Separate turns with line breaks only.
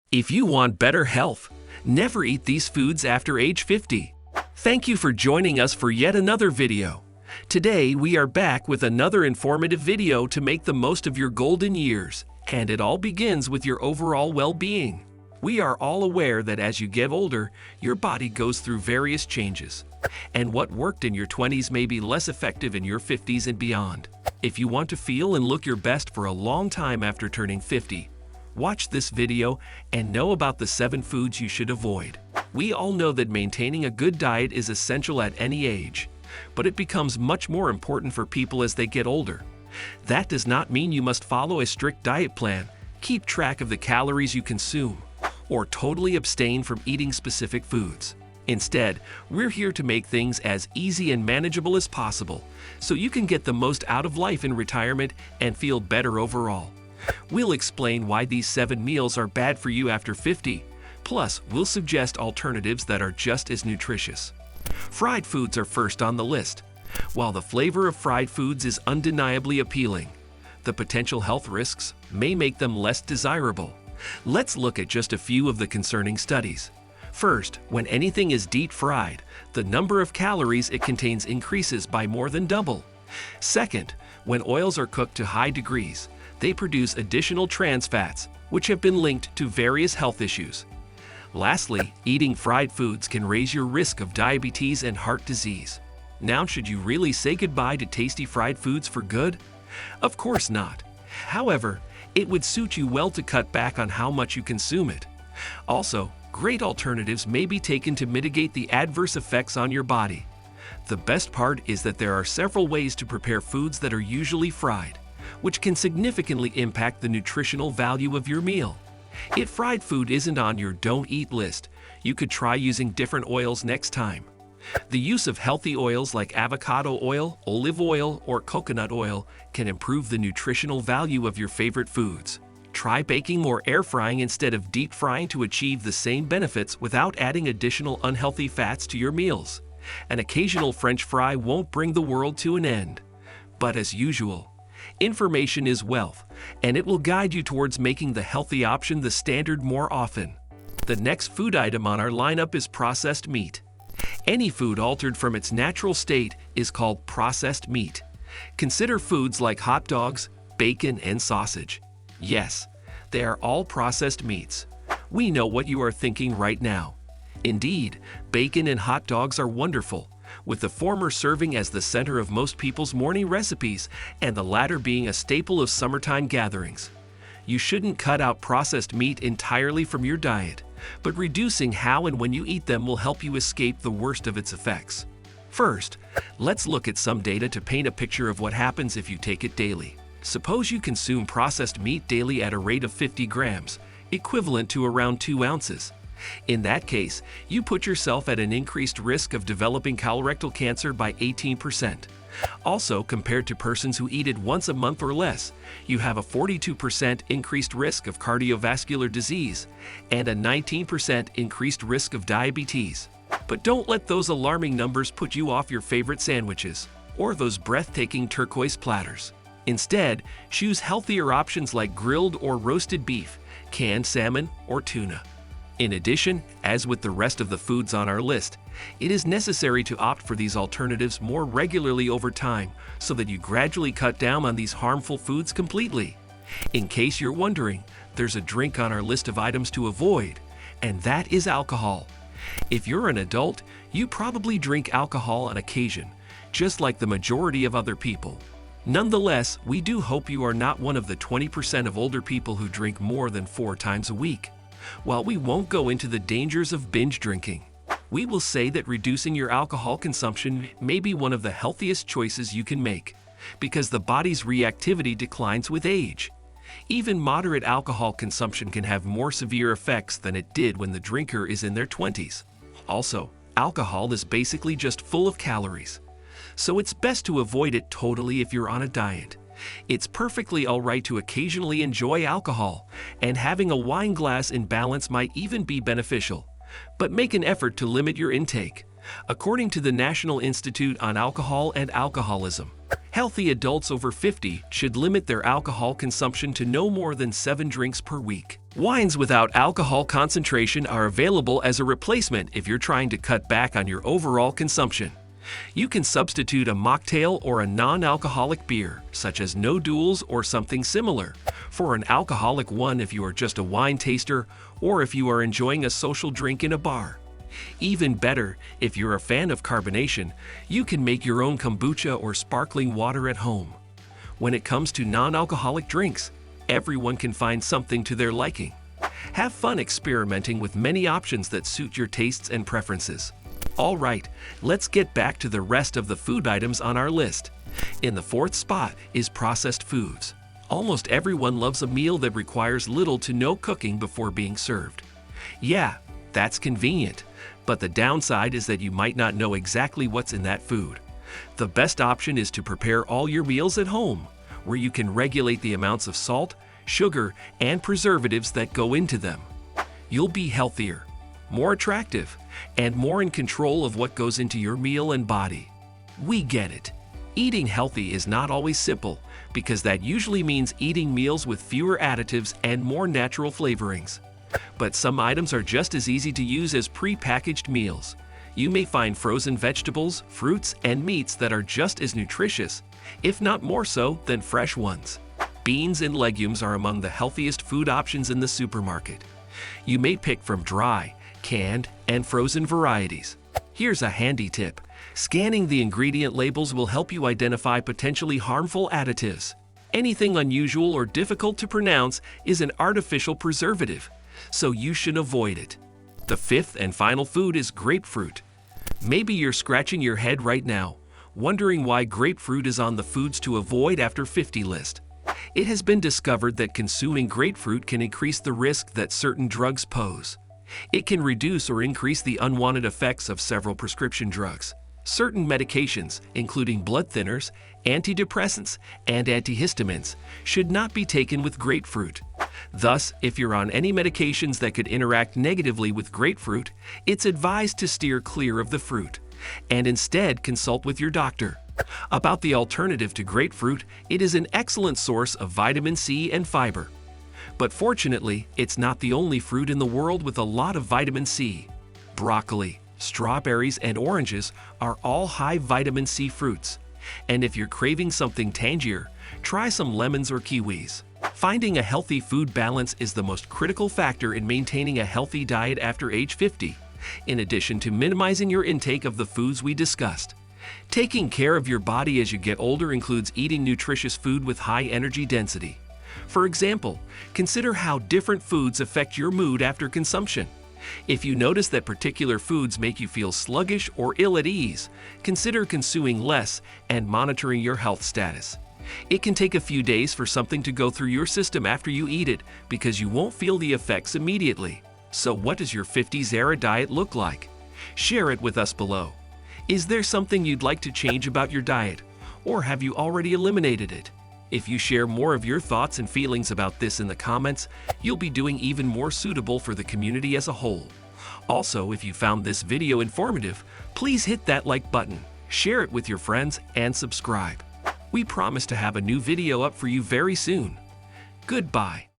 If you want better health, never eat these foods after age 50. Thank you for joining us for yet another video. Today we are back with another informative video to make the most of your golden years, and it all begins with your overall well-being. We are all aware that as you get older, your body goes through various changes, and what worked in your 20s may be less effective in your 50s and beyond. If you want to feel and look your best for a long time after turning 50, watch this video and know about the 7 foods you should avoid. We all know that maintaining a good diet is essential at any age, but it becomes much more important for people as they get older. That does not mean you must follow a strict diet plan, keep track of the calories you consume, or totally abstain from eating specific foods. Instead, we're here to make things as easy and manageable as possible, so you can get the most out of life in retirement and feel better overall. We'll explain why these 7 meals are bad for you after 50, plus we'll suggest alternatives that are just as nutritious. Fried foods are first on the list. While the flavor of fried foods is undeniably appealing, the potential health risks may make them less desirable. Let's look at just a few of the concerning studies. First, when anything is deep fried, the number of calories it contains increases by more than double. Second, when oils are cooked to high degrees, they produce additional trans fats, which have been linked to various health issues. Lastly, eating fried foods can raise your risk of diabetes and heart disease. Now, should you really say goodbye to tasty fried foods for good? Of course not. However, it would suit you well to cut back on how much you consume it. Also, great alternatives may be taken to mitigate the adverse effects on your body. The best part is that there are several ways to prepare foods that are usually fried, which can significantly impact the nutritional value of your meal. If fried food isn't on your don't eat list, you could try using different oils next time. The use of healthy oils like avocado oil, olive oil, or coconut oil can improve the nutritional value of your favorite foods. Try baking or air frying instead of deep frying to achieve the same benefits without adding additional unhealthy fats to your meals. An occasional French fry won't bring the world to an end. But as usual, information is wealth, and it will guide you towards making the healthy option the standard more often. The next food item on our lineup is processed meat. Any food altered from its natural state is called processed meat. Consider foods like hot dogs, bacon, and sausage. Yes, they are all processed meats. We know what you are thinking right now. Indeed, bacon and hot dogs are wonderful, with the former serving as the center of most people's morning recipes and the latter being a staple of summertime gatherings. You shouldn't cut out processed meat entirely from your diet, but reducing how and when you eat them will help you escape the worst of its effects. First, let's look at some data to paint a picture of what happens if you take it daily. Suppose you consume processed meat daily at a rate of 50 grams, equivalent to around 2 ounces. In that case, you put yourself at an increased risk of developing colorectal cancer by 18%. Also, compared to persons who eat it once a month or less, you have a 42% increased risk of cardiovascular disease and a 19% increased risk of diabetes. But don't let those alarming numbers put you off your favorite sandwiches or those breathtaking turquoise platters. Instead, choose healthier options like grilled or roasted beef, canned salmon, or tuna. In addition, as with the rest of the foods on our list, it is necessary to opt for these alternatives more regularly over time so that you gradually cut down on these harmful foods completely. In case you're wondering, there's a drink on our list of items to avoid, and that is alcohol. If you're an adult, you probably drink alcohol on occasion, just like the majority of other people. Nonetheless, we do hope you are not one of the 20% of older people who drink more than 4 times a week. While we won't go into the dangers of binge drinking, we will say that reducing your alcohol consumption may be one of the healthiest choices you can make, because the body's reactivity declines with age. Even moderate alcohol consumption can have more severe effects than it did when the drinker is in their 20s. Also, alcohol is basically just full of calories, so it's best to avoid it totally if you're on a diet. It's perfectly alright to occasionally enjoy alcohol, and having a wine glass in balance might even be beneficial. But make an effort to limit your intake. According to the National Institute on Alcohol and Alcoholism, Healthy adults over 50 should limit their alcohol consumption to no more than 7 drinks per week. Wines without alcohol concentration are available as a replacement if you're trying to cut back on your overall consumption. You can substitute a mocktail or a non-alcoholic beer, such as No Duels or something similar, for an alcoholic one if you are just a wine taster or if you are enjoying a social drink in a bar. Even better, if you're a fan of carbonation, you can make your own kombucha or sparkling water at home. When it comes to non-alcoholic drinks, everyone can find something to their liking. Have fun experimenting with many options that suit your tastes and preferences. All right, let's get back to the rest of the food items on our list. In the 4th spot is processed foods. Almost everyone loves a meal that requires little to no cooking before being served. Yeah, that's convenient, but the downside is that you might not know exactly what's in that food. The best option is to prepare all your meals at home, where you can regulate the amounts of salt, sugar, and preservatives that go into them. You'll be healthier, more attractive, and more in control of what goes into your meal and body. We get it. Eating healthy is not always simple, because that usually means eating meals with fewer additives and more natural flavorings. But some items are just as easy to use as pre-packaged meals. You may find frozen vegetables, fruits, and meats that are just as nutritious, if not more so, than fresh ones. Beans and legumes are among the healthiest food options in the supermarket. You may pick from dry, canned, and frozen varieties. Here's a handy tip. Scanning the ingredient labels will help you identify potentially harmful additives. Anything unusual or difficult to pronounce is an artificial preservative, so you should avoid it. The 5th and final food is grapefruit. Maybe you're scratching your head right now, wondering why grapefruit is on the foods to avoid after 50 list. It has been discovered that consuming grapefruit can increase the risk that certain drugs pose. It can reduce or increase the unwanted effects of several prescription drugs. Certain medications, including blood thinners, antidepressants, and antihistamines, should not be taken with grapefruit. Thus, if you're on any medications that could interact negatively with grapefruit, it's advised to steer clear of the fruit, and instead consult with your doctor. About the alternative to grapefruit, it is an excellent source of vitamin C and fiber. But fortunately, it's not the only fruit in the world with a lot of vitamin C. Broccoli, strawberries, and oranges are all high vitamin C fruits. And if you're craving something tangier, try some lemons or kiwis. Finding a healthy food balance is the most critical factor in maintaining a healthy diet after age 50, in addition to minimizing your intake of the foods we discussed. Taking care of your body as you get older includes eating nutritious food with high energy density. For example, consider how different foods affect your mood after consumption. If you notice that particular foods make you feel sluggish or ill at ease, consider consuming less and monitoring your health status. It can take a few days for something to go through your system after you eat it because you won't feel the effects immediately. So what does your 50s era diet look like? Share it with us below. Is there something you'd like to change about your diet, or have you already eliminated it? If you share more of your thoughts and feelings about this in the comments, you'll be doing even more suitable for the community as a whole. Also, if you found this video informative, please hit that like button, share it with your friends, and subscribe. We promise to have a new video up for you very soon. Goodbye.